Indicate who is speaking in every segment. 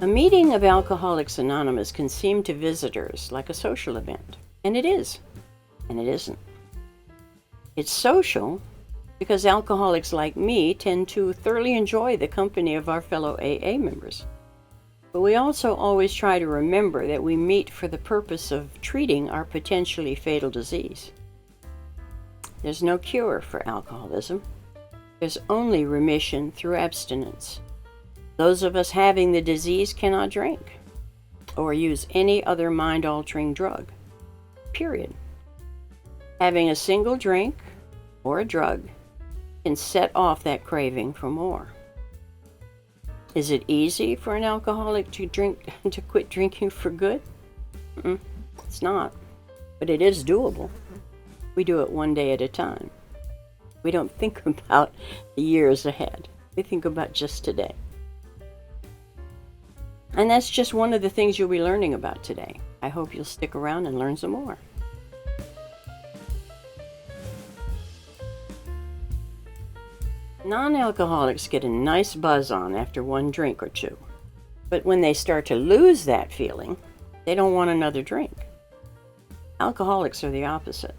Speaker 1: A meeting of Alcoholics Anonymous can seem to visitors like a social event, and it is, and it isn't. It's social because alcoholics like me tend to thoroughly enjoy the company of our fellow AA members. But we also always try to remember that we meet for the purpose of treating our potentially fatal disease. There's no cure for alcoholism. There's only remission through abstinence. Those of us having the disease cannot drink or use any other mind-altering drug, period. Having a single drink or a drug can set off that craving for more. Is it easy for an alcoholic to quit drinking for good? It's not, but it is doable. We do it one day at a time. We don't think about the years ahead. We think about just today. And that's just one of the things you'll be learning about today. I hope you'll stick around and learn some more. Non-alcoholics get a nice buzz on after one drink or two. But when they start to lose that feeling, they don't want another drink. Alcoholics are the opposite.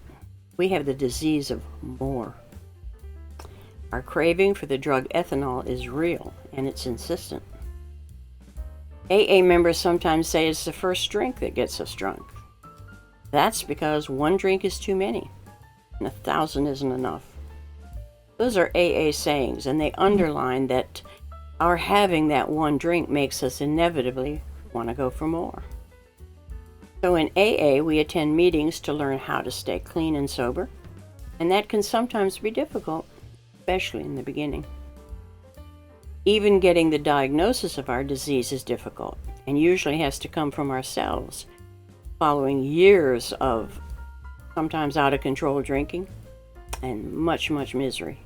Speaker 1: We have the disease of more. Our craving for the drug ethanol is real, and it's insistent. AA members sometimes say it's the first drink that gets us drunk. That's because one drink is too many, and 1,000 isn't enough. Those are AA sayings, and they underline that our having that one drink makes us inevitably want to go for more. So in AA, we attend meetings to learn how to stay clean and sober, and that can sometimes be difficult, especially in the beginning. Even getting the diagnosis of our disease is difficult, and usually has to come from ourselves, following years of sometimes out-of-control drinking and much, much misery.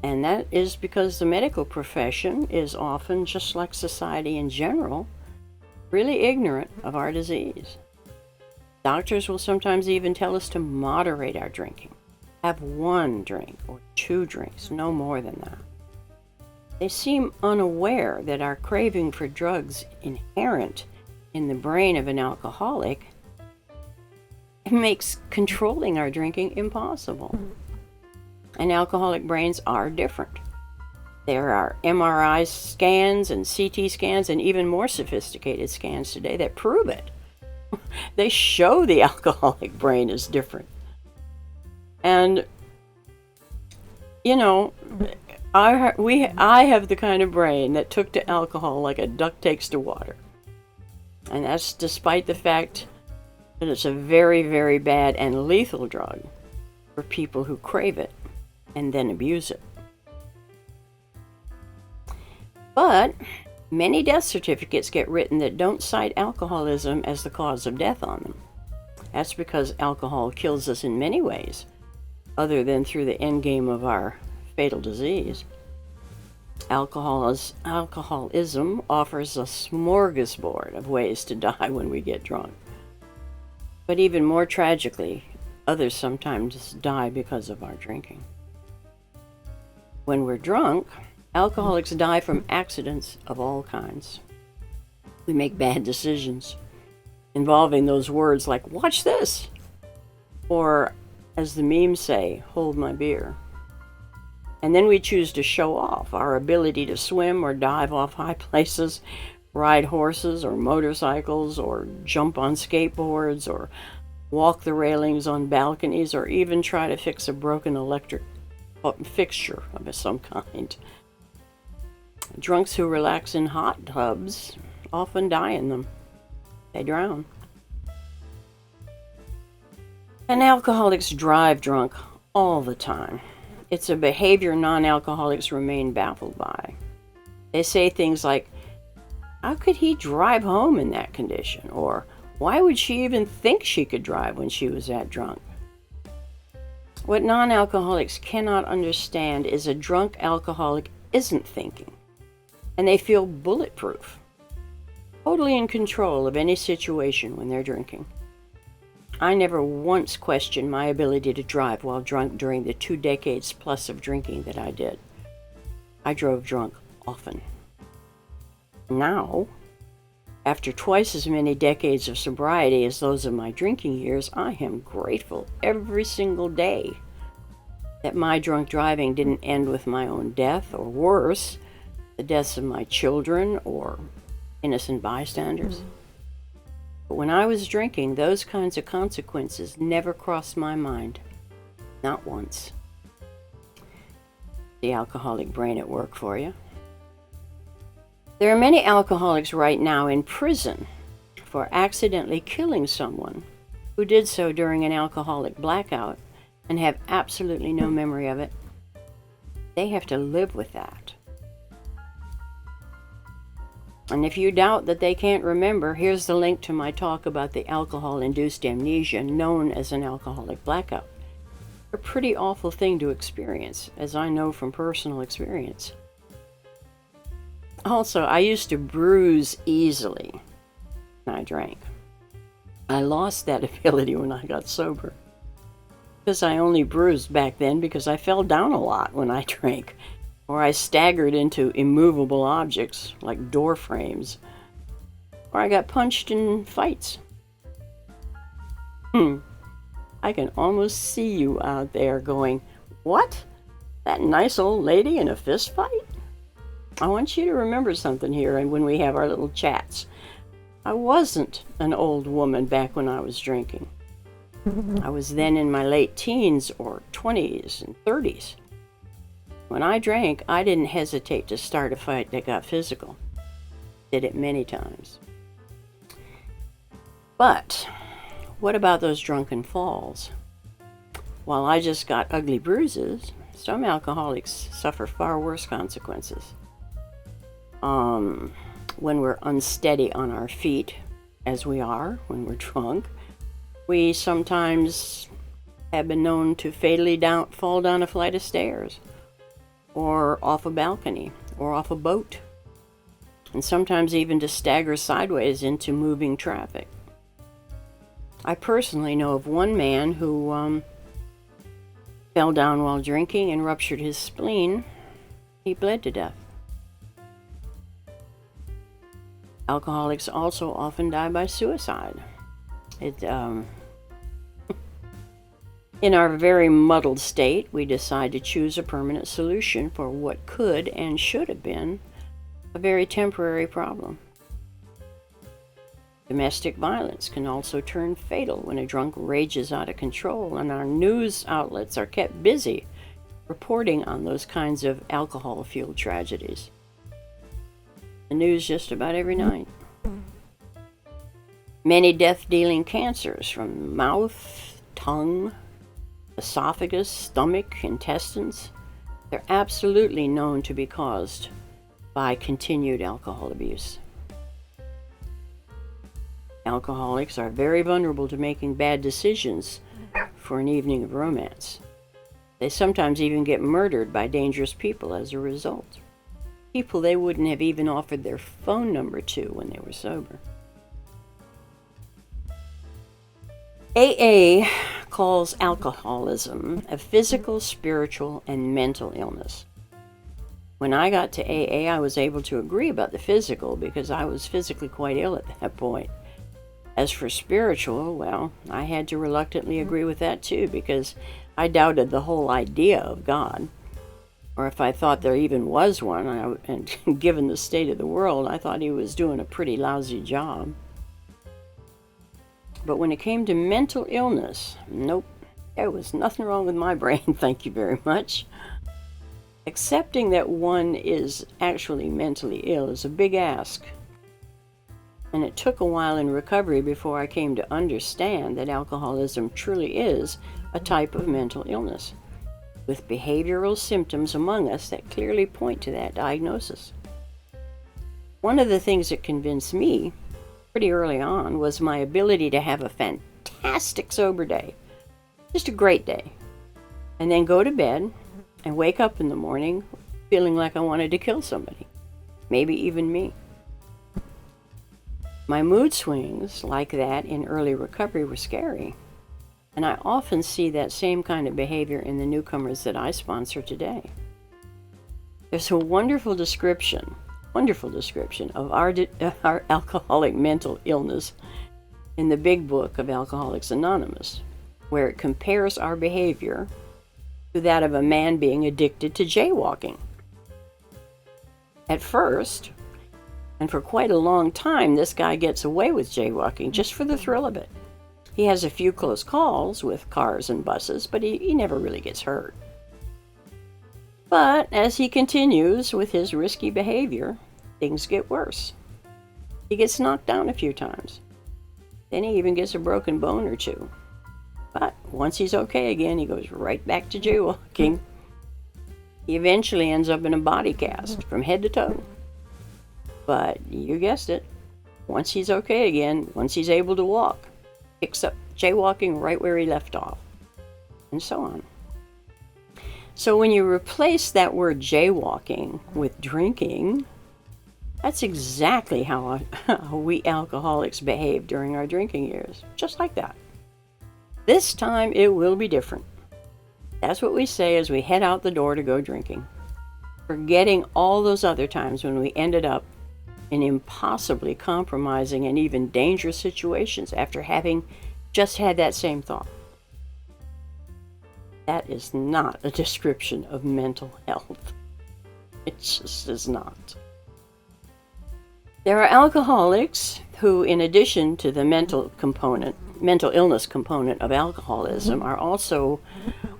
Speaker 1: And that is because the medical profession is often, just like society in general, really ignorant of our disease. Doctors will sometimes even tell us to moderate our drinking. Have one drink or 2 drinks, no more than that. They seem unaware that our craving for drugs inherent in the brain of an alcoholic makes controlling our drinking impossible. And alcoholic brains are different. There are MRI scans and CT scans and even more sophisticated scans today that prove it. They show the alcoholic brain is different. And, you know, I have the kind of brain that took to alcohol like a duck takes to water. And that's despite the fact that it's a very, very bad and lethal drug for people who crave it and then abuse it. But many death certificates get written that don't cite alcoholism as the cause of death on them. That's because alcohol kills us in many ways, other than through the end game of our fatal disease. Alcoholism offers a smorgasbord of ways to die when we get drunk. But even more tragically, others sometimes die because of our drinking. When we're drunk, alcoholics die from accidents of all kinds. We make bad decisions involving those words like, watch this, or as the memes say, hold my beer. And then we choose to show off our ability to swim or dive off high places, ride horses or motorcycles, or jump on skateboards, or walk the railings on balconies, or even try to fix a broken electric fixture of some kind. Drunks who relax in hot tubs often die in them. They drown. And alcoholics drive drunk all the time. It's a behavior non-alcoholics remain baffled by. They say things like, how could he drive home in that condition? Or, why would she even think she could drive when she was that drunk? What non-alcoholics cannot understand is a drunk alcoholic isn't thinking, and they feel bulletproof, totally in control of any situation when they're drinking. I never once questioned my ability to drive while drunk during the 2 decades plus of drinking that I did. I drove drunk often. Now, after twice as many decades of sobriety as those of my drinking years, I am grateful every single day that my drunk driving didn't end with my own death, or worse, the deaths of my children or innocent bystanders. But when I was drinking, those kinds of consequences never crossed my mind. Not once. The alcoholic brain at work for you. There are many alcoholics right now in prison for accidentally killing someone who did so during an alcoholic blackout and have absolutely no memory of it. They have to live with that. And if you doubt that they can't remember, here's the link to my talk about the alcohol-induced amnesia known as an alcoholic blackout. A pretty awful thing to experience, as I know from personal experience. Also, I used to bruise easily when I drank. I lost that ability when I got sober. Because I only bruised back then because I fell down a lot when I drank, or I staggered into immovable objects like door frames, or I got punched in fights. I can almost see you out there going, "What? That nice old lady in a fist fight?" I want you to remember something here, and when we have our little chats. I wasn't an old woman back when I was drinking. I was then in my late teens or 20s and 30s. When I drank, I didn't hesitate to start a fight that got physical. Did it many times. But what about those drunken falls? While I just got ugly bruises, some alcoholics suffer far worse consequences. When we're unsteady on our feet, as we are when we're drunk, we sometimes have been known to fatally fall down a flight of stairs, or off a balcony, or off a boat, and sometimes even to stagger sideways into moving traffic. I personally know of one man who fell down while drinking and ruptured his spleen. He bled to death. Alcoholics also often die by suicide. In our very muddled state, we decide to choose a permanent solution for what could and should have been a very temporary problem. Domestic violence can also turn fatal when a drunk rages out of control, and our news outlets are kept busy reporting on those kinds of alcohol-fueled tragedies. The news just about every night. Many death-dealing cancers from mouth, tongue, esophagus, stomach, intestines, they're absolutely known to be caused by continued alcohol abuse. Alcoholics are very vulnerable to making bad decisions for an evening of romance. They sometimes even get murdered by dangerous people as a result. People they wouldn't have even offered their phone number to when they were sober. AA calls alcoholism a physical, spiritual, and mental illness. When I got to AA, I was able to agree about the physical because I was physically quite ill at that point. As for spiritual, well, I had to reluctantly agree with that too because I doubted the whole idea of God. Or if I thought there even was one, and given the state of the world, I thought he was doing a pretty lousy job. But when it came to mental illness, nope, there was nothing wrong with my brain, thank you very much. Accepting that one is actually mentally ill is a big ask. And it took a while in recovery before I came to understand that alcoholism truly is a type of mental illness, with behavioral symptoms among us that clearly point to that diagnosis. One of the things that convinced me pretty early on was my ability to have a fantastic sober day, just a great day, and then go to bed and wake up in the morning feeling like I wanted to kill somebody, maybe even me. My mood swings like that in early recovery were scary, and I often see that same kind of behavior in the newcomers that I sponsor today. There's a wonderful description wonderful description of our alcoholic mental illness in the big book of Alcoholics Anonymous, where it compares our behavior to that of a man being addicted to jaywalking. At first, and for quite a long time, this guy gets away with jaywalking just for the thrill of it. He has a few close calls with cars and buses, but he never really gets hurt. But as he continues with his risky behavior, things get worse. He gets knocked down a few times. Then he even gets a broken bone or two. But once he's okay again, he goes right back to jaywalking. He eventually ends up in a body cast from head to toe. But you guessed it, once he's okay again, once he's able to walk, picks up jaywalking right where he left off, and so on. So when you replace that word jaywalking with drinking, that's exactly how we alcoholics behave during our drinking years, just like that. This time it will be different. That's what we say as we head out the door to go drinking, forgetting all those other times when we ended up in impossibly compromising and even dangerous situations after having just had that same thought. That is not a description of mental health. It just is not. There are alcoholics who, in addition to the mental illness component of alcoholism, are also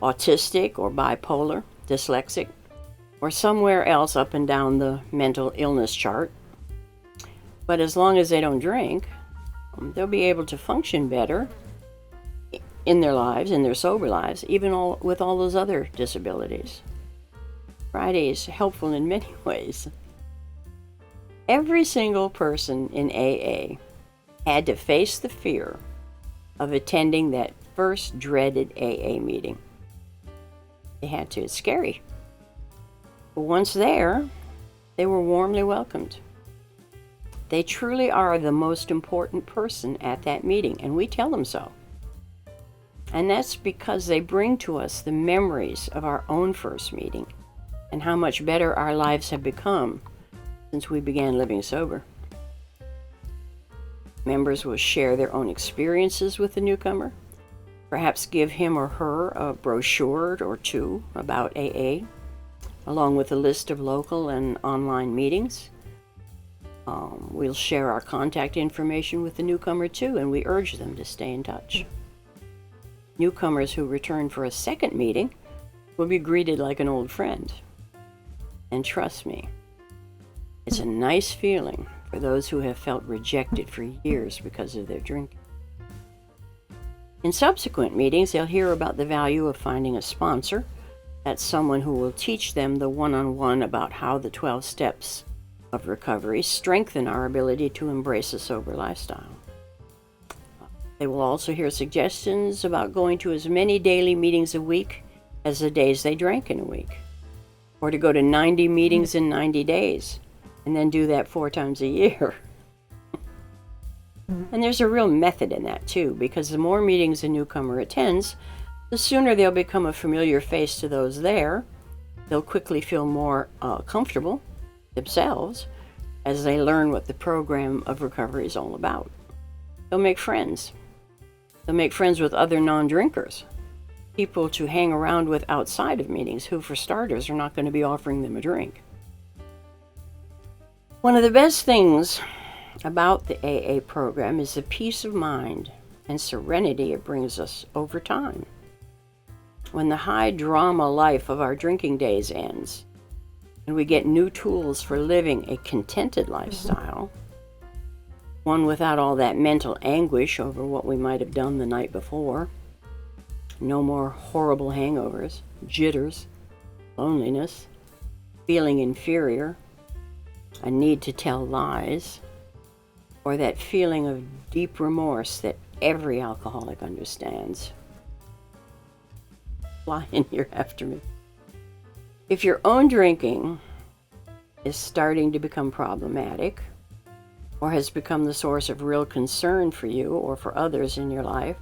Speaker 1: autistic or bipolar, dyslexic, or somewhere else up and down the mental illness chart. But as long as they don't drink, they'll be able to function better in their lives, in their sober lives, even with all those other disabilities. Sobriety is helpful in many ways. Every single person in AA had to face the fear of attending that first dreaded AA meeting. They had to. It's scary. But once there, they were warmly welcomed. They truly are the most important person at that meeting, and we tell them so. And that's because they bring to us the memories of our own first meeting and how much better our lives have become since we began living sober. Members will share their own experiences with the newcomer, perhaps give him or her a brochure or two about AA, along with a list of local and online meetings. We'll share our contact information with the newcomer too, and we urge them to stay in touch. Newcomers who return for a second meeting will be greeted like an old friend. And trust me, it's a nice feeling for those who have felt rejected for years because of their drinking. In subsequent meetings, they'll hear about the value of finding a sponsor. That's someone who will teach them the one-on-one about how the 12 steps of recovery strengthen our ability to embrace a sober lifestyle. They will also hear suggestions about going to as many daily meetings a week as the days they drank in a week, or to go to 90 meetings in 90 days, and then do that 4 times a year. And there's a real method in that too, because the more meetings a newcomer attends, the sooner they'll become a familiar face to those there. They'll quickly feel more comfortable themselves as they learn what the program of recovery is all about. They'll make friends. They'll make friends with other non-drinkers, people to hang around with outside of meetings who, for starters, are not going to be offering them a drink. One of the best things about the AA program is the peace of mind and serenity it brings us over time. When the high drama life of our drinking days ends, and we get new tools for living a contented lifestyle, one without all that mental anguish over what we might have done the night before, no more horrible hangovers, jitters, loneliness, feeling inferior, a need to tell lies, or that feeling of deep remorse that every alcoholic understands. Fly in here after me. If your own drinking is starting to become problematic, or has become the source of real concern for you or for others in your life,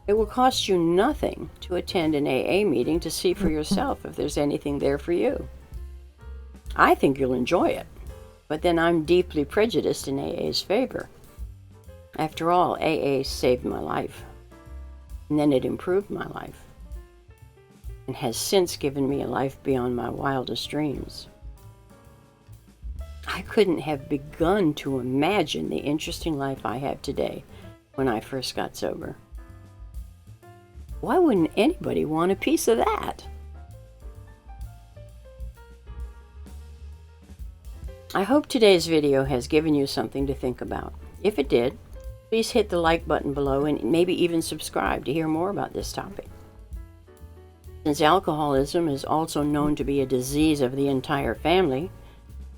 Speaker 1: it will cost you nothing to attend an AA meeting to see for yourself if there's anything there for you. I think you'll enjoy it, but then I'm deeply prejudiced in AA's favor. After all, AA saved my life, and then it improved my life, and has since given me a life beyond my wildest dreams. I couldn't have begun to imagine the interesting life I have today when I first got sober. Why wouldn't anybody want a piece of that? I hope today's video has given you something to think about. If it did, please hit the like button below and maybe even subscribe to hear more about this topic. Since alcoholism is also known to be a disease of the entire family,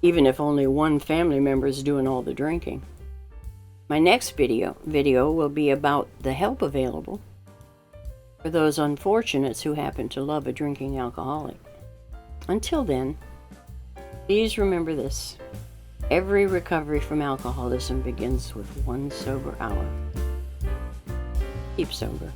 Speaker 1: even if only one family member is doing all the drinking, my next video will be about the help available for those unfortunates who happen to love a drinking alcoholic. Until then, please remember this: every recovery from alcoholism begins with one sober hour. Keep sober.